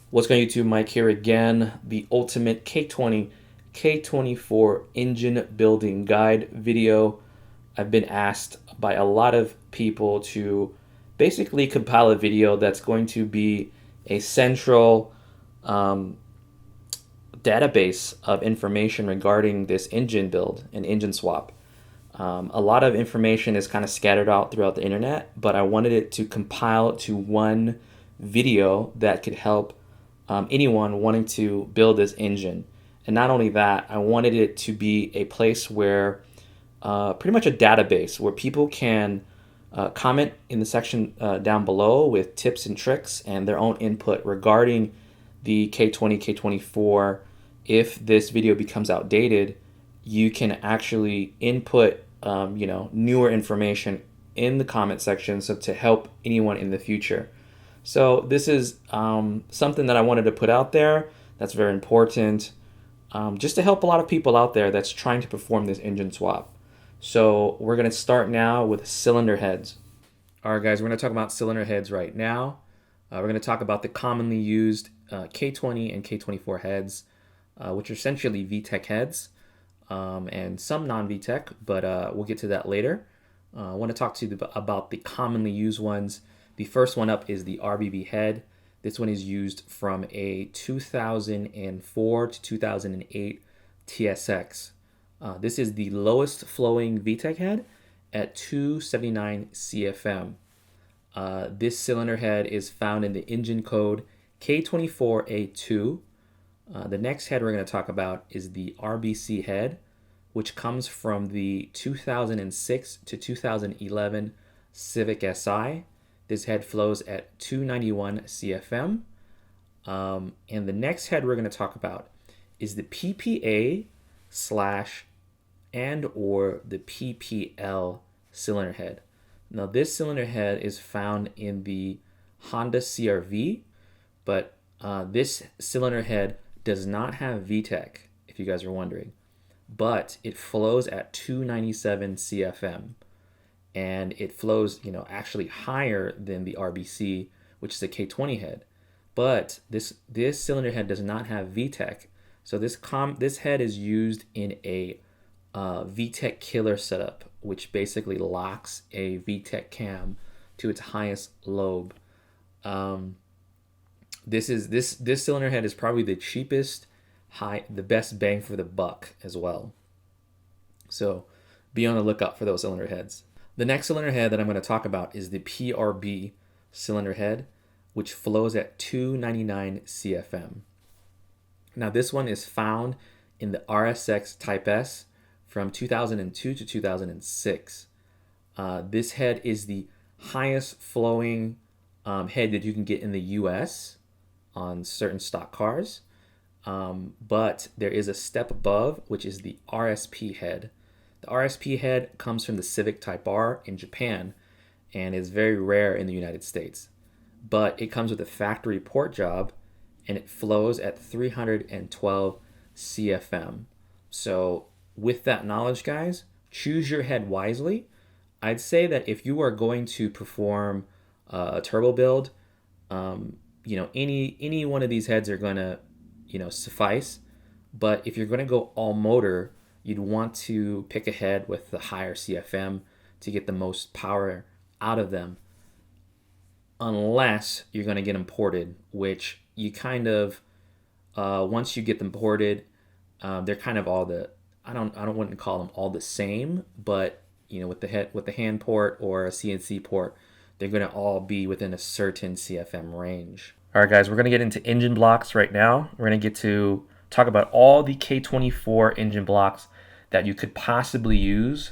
What's going on YouTube? Mike here again. The ultimate K20, K24 engine building guide video. I've been asked by a lot of people to basically compile a video that's going to be a central database of information regarding this engine build and engine swap. A lot of information is kind of scattered out throughout the internet, but I wanted it to compile to one video that could help anyone wanting to build this engine. And not only that, I wanted it to be a place where pretty much a database where people can comment in the section down below with tips and tricks and their own input regarding the K20, K24. If this video becomes outdated, you can actually input newer information in the comment section so to help anyone in the future. So this is something that I wanted to put out there that's very important, just to help a lot of people out there that's trying to perform this engine swap. So we're going to start now with cylinder heads. All right, guys, we're going to talk about cylinder heads right now. We're going to talk about the commonly used K20 and K24 heads, which are essentially VTEC heads, and some non-VTEC, but we'll get to that later. I want to talk to you about the commonly used ones. The first one up is the Prb head. This one is used from a 2004 to 2008 Tsx. This is the lowest flowing VTEC head at 279 CFM. This cylinder head is found in the engine code K24A2. The next head we're going to talk about is the RBC head, which comes from the 2006 to 2011 Civic Si. This head flows at 291 CFM. And the next head we're going to talk about is the PPA / or the Ppl cylinder head. Now this cylinder head is found in the Honda CRV, but this cylinder head does not have VTEC, if you guys are wondering, but it flows at 297 CFM. And it flows, actually higher than the RBC, which is a K20 head. But this cylinder head does not have VTEC. So this head is used in a VTEC killer setup, which basically locks a VTEC cam to its highest lobe. This cylinder head is probably the cheapest, the best bang for the buck as well. So be on the lookout for those cylinder heads. The next cylinder head that I'm going to talk about is the Prb Cylinder Head, which flows at 299 CFM. Now this one is found in the RSX Type S from 2002 to 2006. This head is the highest flowing head that you can get in the US on certain stock cars. But there is a step above, which is the RSP head. The RSP head comes from the Civic Type R in Japan and is very rare in the United States. But it comes with a factory port job and it flows at 312 CFM. So with that knowledge, guys, choose your head wisely. I'd say that if you are going to perform a turbo build, any one of these heads are going to, suffice. But if you're going to go all motor, you'd want to pick a head with the higher CFM to get the most power out of them, unless you're going to get them ported, which you kind of, once you get them ported, they're kind of all I wouldn't call them all the same, but with the hand port or a CNC port, they're going to all be within a certain CFM range. All right, guys, we're going to get into engine blocks right now. We're going to get to talk about all the K24 engine blocks that you could possibly use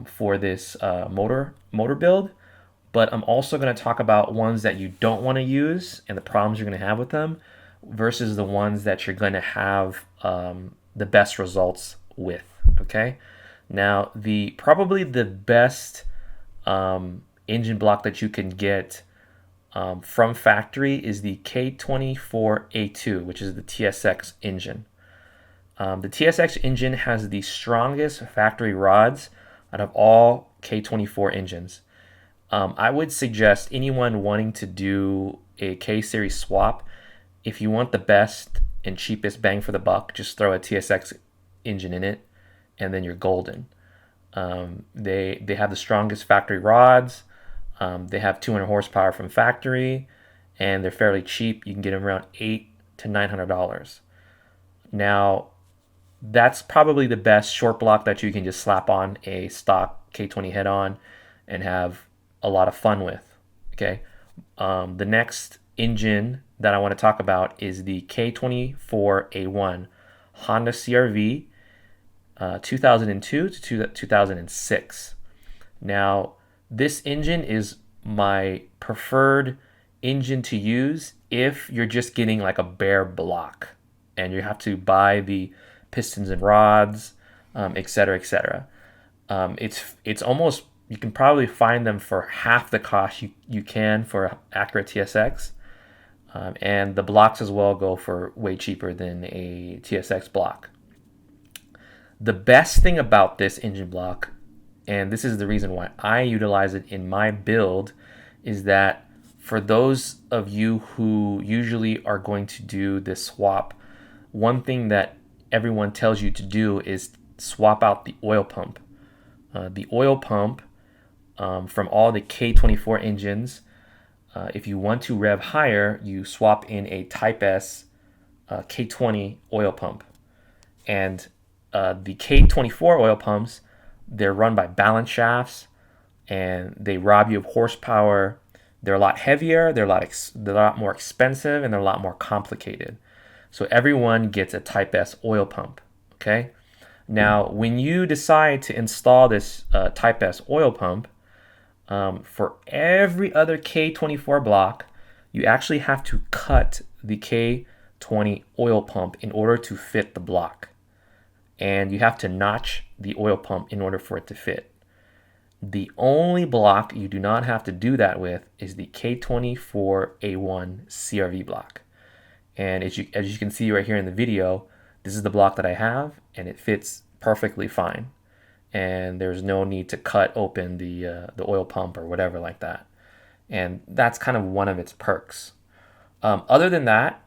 for this motor build. But I'm also going to talk about ones that you don't want to use and the problems you're going to have with them versus the ones that you're going to have the best results with. Okay. Now, probably the best engine block that you can get from factory is the K24A2, which is the Tsx engine. The Tsx engine has the strongest factory rods out of all K24 engines. I would suggest anyone wanting to do a K-series swap if you want the best and cheapest bang for the buck, just throw a Tsx engine in it, and then you're golden. They have the strongest factory rods. They have 200 horsepower from factory, and they're fairly cheap. You can get them around $800 to $900. Now, that's probably the best short block that you can just slap on a stock K20 head on and have a lot of fun with. Okay. The next engine that I want to talk about is the K24A1 Honda CRV 2002 to 2006. Now, this engine is my preferred engine to use if you're just getting like a bare block and you have to buy the pistons and rods, etc., etc. It's almost, you can probably find them for half the cost you can for accurate TSX. And the blocks as well go for way cheaper than a TSX block. The best thing about this engine block, and this is the reason why I utilize it in my build, is that for those of you who usually are going to do this swap, one thing that everyone tells you to do is swap out the oil pump. The oil pump from all the K24 engines, if you want to rev higher, you swap in a Type S K20 oil pump. And the K24 oil pumps, they're run by balance shafts, and they rob you of horsepower. They're a lot heavier, they're a lot more expensive, and they're a lot more complicated. So everyone gets a Type S oil pump, okay? Now, when you decide to install this Type S oil pump, for every other K24 block, you actually have to cut the K20 oil pump in order to fit the block. And you have to notch the oil pump in order for it to fit. The only block you do not have to do that with is the K24A1 CRV block. And as you can see right here in the video, this is the block that I have, and it fits perfectly fine. And there's no need to cut open the oil pump or whatever like that. And that's kind of one of its perks. Other than that,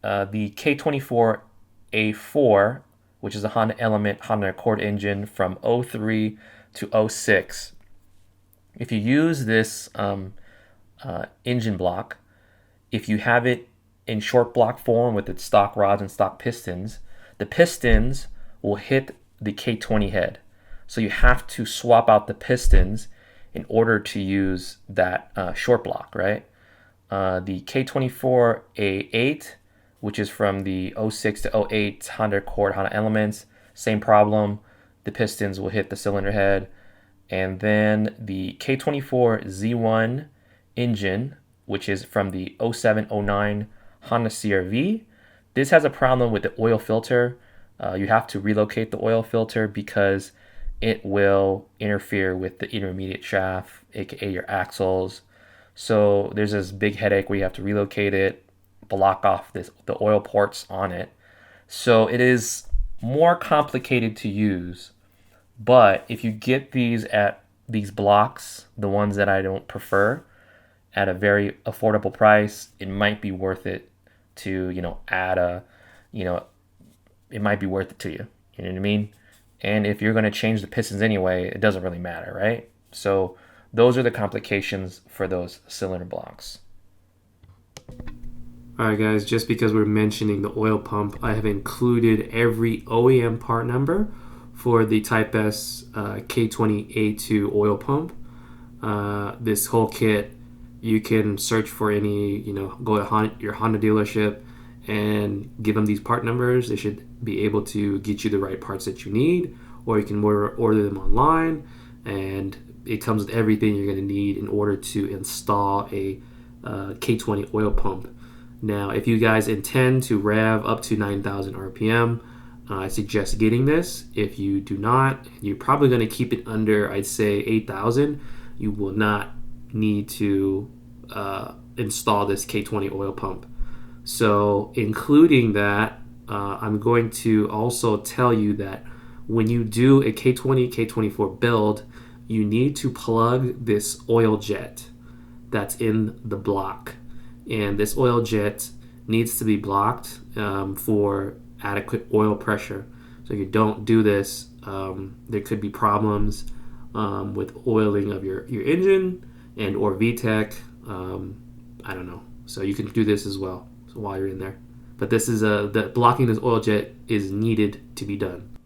the K24A4, which is a Honda Element Honda Accord engine from 03 to 06. If you use this engine block, if you have it in short block form with its stock rods and stock pistons, the pistons will hit the K20 head. So you have to swap out the pistons in order to use that short block, right? The K24A8, which is from the 06 to 08 Honda Accord, Honda Elements, same problem. The pistons will hit the cylinder head. And then the K24Z1 engine, which is from the 07-09 Honda CRV. This has a problem with the oil filter. You have to relocate the oil filter because it will interfere with the intermediate shaft, aka your axles. So there's this big headache where you have to relocate it, block off the oil ports on it. So it is more complicated to use. But if you get these at these blocks, the ones that I don't prefer, at a very affordable price, it might be worth it to, add it might be worth it to you. You know what I mean? And if you're going to change the pistons anyway, it doesn't really matter, right? So those are the complications for those cylinder blocks. All right, guys, just because we're mentioning the oil pump, I have included every OEM part number for the Type S K20A2 oil pump. This whole kit, you can search for any, go to your Honda dealership and give them these part numbers. They should be able to get you the right parts that you need, or you can order them online, and it comes with everything you're going to need in order to install a K20 oil pump. Now, if you guys intend to rev up to 9,000 RPM, I suggest getting this. If you do not, you're probably going to keep it under, I'd say, 8,000. You will not need to install this K20 oil pump. So including that, I'm going to also tell you that when you do a K20, K24 build, you need to plug this oil jet that's in the block. And this oil jet needs to be blocked for adequate oil pressure. So if you don't do this, there could be problems with oiling of your engine and or VTEC. I don't know. So you can do this as well. So while you're in there, but this is the blocking this oil jet is needed to be done.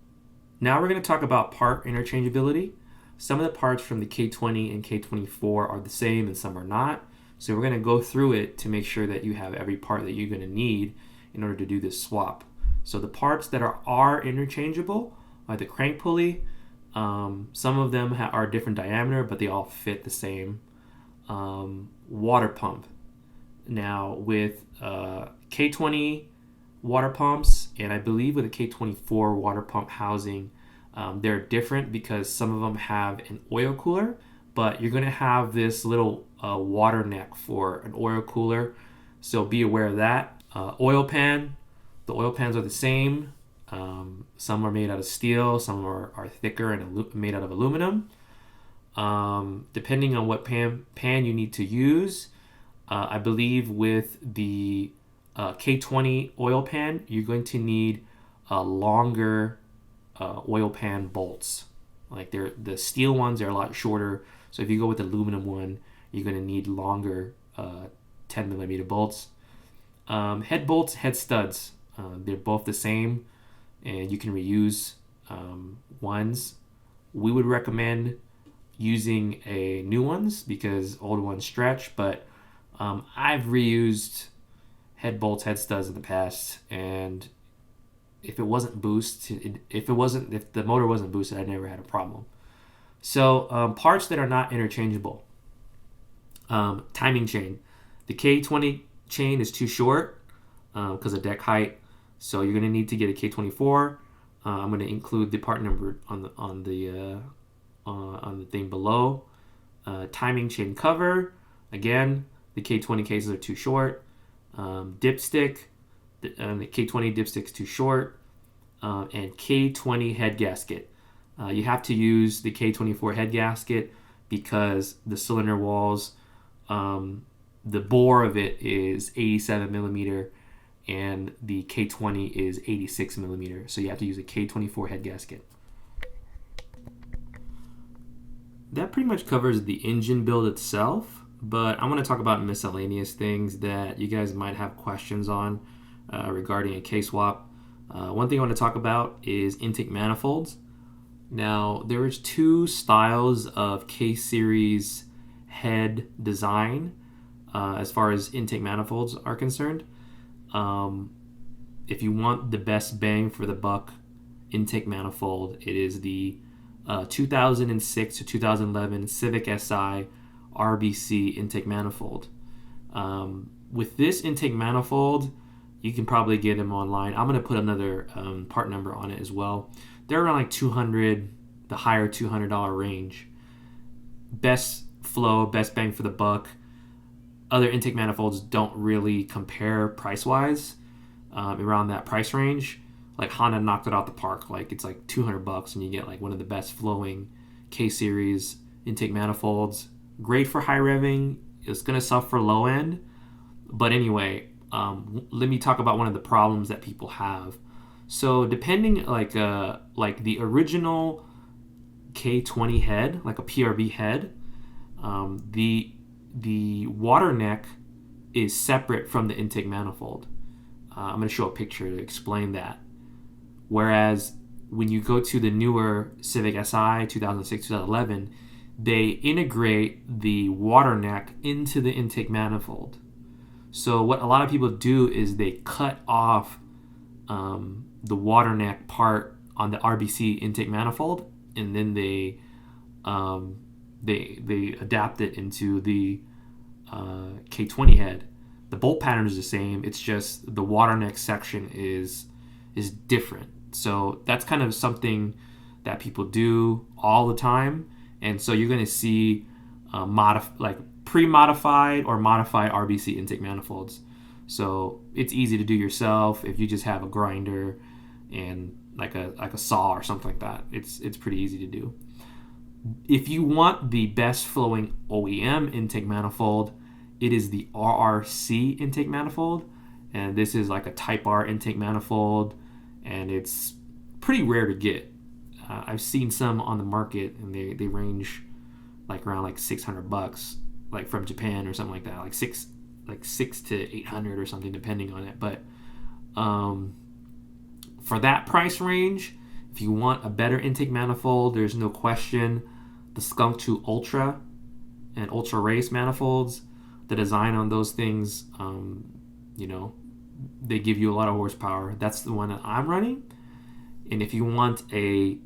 Now we're going to talk about part interchangeability. Some of the parts from the K20 and K24 are the same and some are not. So we're going to go through it to make sure that you have every part that you're going to need in order to do this swap. So the parts that are interchangeable are the crank pulley. Some of them are different diameter, but they all fit the same. Water pump. Now with K20 water pumps, and I believe with a K24 water pump housing, they're different because some of them have an oil cooler, but you're going to have this little water neck for an oil cooler, so be aware of that. Oil pan, the oil pans are the same. Some are made out of steel, some are thicker and made out of aluminum. Depending on what pan you need to use, I believe with the K20 oil pan, you're going to need longer oil pan bolts. Like the steel ones are a lot shorter, so if you go with the aluminum one, you're going to need longer 10 millimeter bolts. Head bolts, head studs, they're both the same, and you can reuse ones. We would recommend using a new ones because old ones stretch, but I've reused head bolts, head studs in the past, and if it wasn't boosted, if the motor wasn't boosted, I never had a problem. So parts that are not interchangeable. Timing chain. The K20 chain is too short because of deck height, so you're going to need to get a K24. I'm going to include the part number on the thing below. Timing chain cover. Again, the K20 cases are too short. Dipstick. The K20 dipstick is too short. And K20 head gasket. You have to use the K24 head gasket because the cylinder walls, the bore of it is 87 millimeter and the K20 is 86 millimeter. So you have to use a K24 head gasket. That pretty much covers the engine build itself, but I want to talk about miscellaneous things that you guys might have questions on regarding a K-swap. One thing I want to talk about is intake manifolds. Now, there is two styles of K-series head design as far as intake manifolds are concerned. If you want the best bang for the buck intake manifold, it is the 2006 to 2011 Civic Si RBC intake manifold. With this intake manifold, you can probably get them online. I'm going to put another part number on it as well. They're around like $200, the higher $200 range. Best flow, best bang for the buck. Other intake manifolds don't really compare price-wise around that price range. Like Honda knocked it out the park. Like it's like $200 and you get like one of the best flowing K-series intake manifolds. Great for high revving. It's going to suffer low end. But anyway, let me talk about one of the problems that people have. So depending like the original K20 head, like a Prb head, the water neck is separate from the intake manifold. I'm going to show a picture to explain that. Whereas when you go to the newer Civic Si 2006, 2011, they integrate the water neck into the intake manifold. So what a lot of people do is they cut off the water neck part on the RBC intake manifold, and then they adapt it into the K20 head. The bolt pattern is the same. It's just the water neck section is different. So that's kind of something that people do all the time, and so you're going to see pre-modified or modified RBC intake manifolds. So it's easy to do yourself if you just have a grinder and like a saw or something like that. It's pretty easy to do. If you want the best flowing OEM intake manifold, it is the RRC intake manifold, and this is like a Type R intake manifold, and it's pretty rare to get. I've seen some on the market, and they range like around like $600, like from Japan or something like that, like six to 800 or something, depending on it. But for that price range, if you want a better intake manifold, there's no question the Skunk 2 Ultra and Ultra Race manifolds. The design on those things, they give you a lot of horsepower. That's the one that I'm running. And if you want the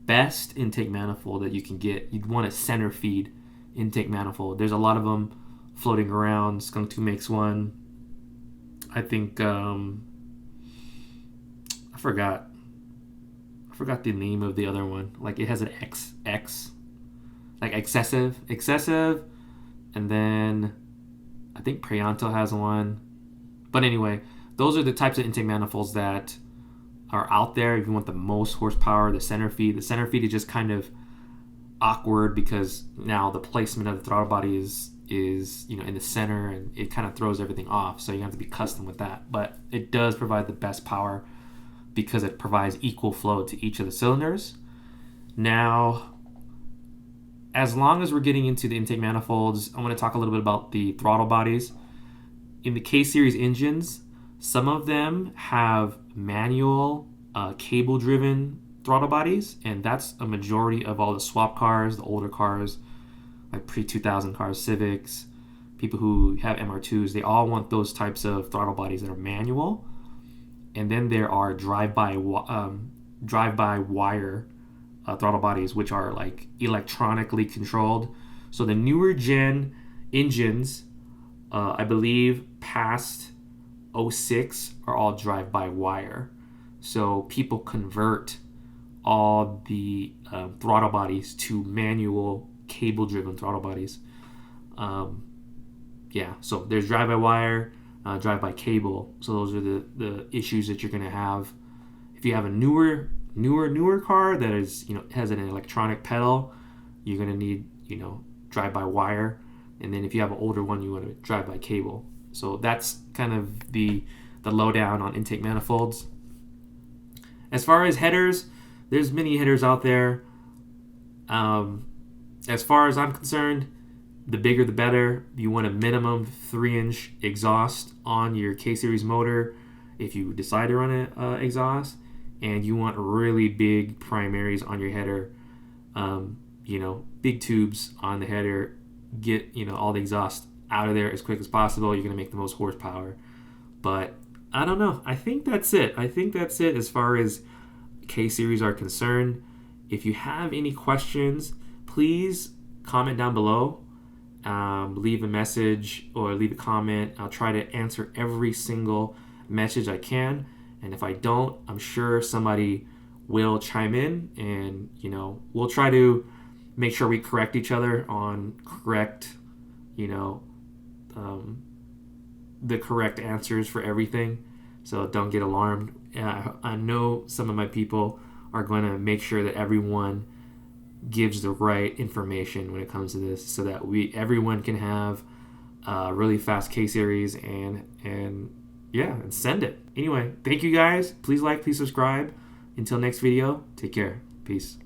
best intake manifold that you can get, you'd want a center feed intake manifold. There's a lot of them floating around. Skunk 2 makes one. I think I forgot the name of the other one. Like, it has an XX, like excessive, and then I think Prianto has one. But anyway, those are the types of intake manifolds that are out there. If you want the most horsepower, the center feed is just kind of awkward because now the placement of the throttle body is in the center, and it kind of throws everything off. So you have to be custom with that. But it does provide the best power because it provides equal flow to each of the cylinders. Now, as long as we're getting into the intake manifolds, I want to talk a little bit about the throttle bodies. In the K-series engines, some of them have manual cable-driven throttle bodies, and that's a majority of all the swap cars, the older cars, like pre-2000 cars, Civics, people who have MR2s. They all want those types of throttle bodies that are manual. And then there are drive-by wire throttle bodies, which are like electronically controlled. So the newer gen engines, I believe past 06, are all drive-by wire. So people convert all the throttle bodies to manual cable-driven throttle bodies. So there's drive-by-wire, drive-by-cable. So those are the issues that you're going to have. If you have a newer car that is, has an electronic pedal, you're going to need, drive-by-wire. And then if you have an older one, you want to drive-by-cable. So that's kind of the lowdown on intake manifolds. As far as headers, there's many headers out there. As far as I'm concerned, the bigger the better. You want a minimum 3-inch exhaust on your K-series motor if you decide to run an exhaust, and you want really big primaries on your header. Big tubes on the header. Get all the exhaust out of there as quick as possible. You're going to make the most horsepower. But I don't know. I think that's it. As far as K-series are concerned. If you have any questions, please comment down below. Leave a message or leave a comment. I'll try to answer every single message I can. And if I don't, I'm sure somebody will chime in, and we'll try to make sure we correct each other on the correct answers for everything. So don't get alarmed. I know some of my people are going to make sure that everyone gives the right information when it comes to this, so that everyone can have a really fast K-series and send it. Anyway, thank you guys. Please like, please subscribe. Until next video, take care. Peace.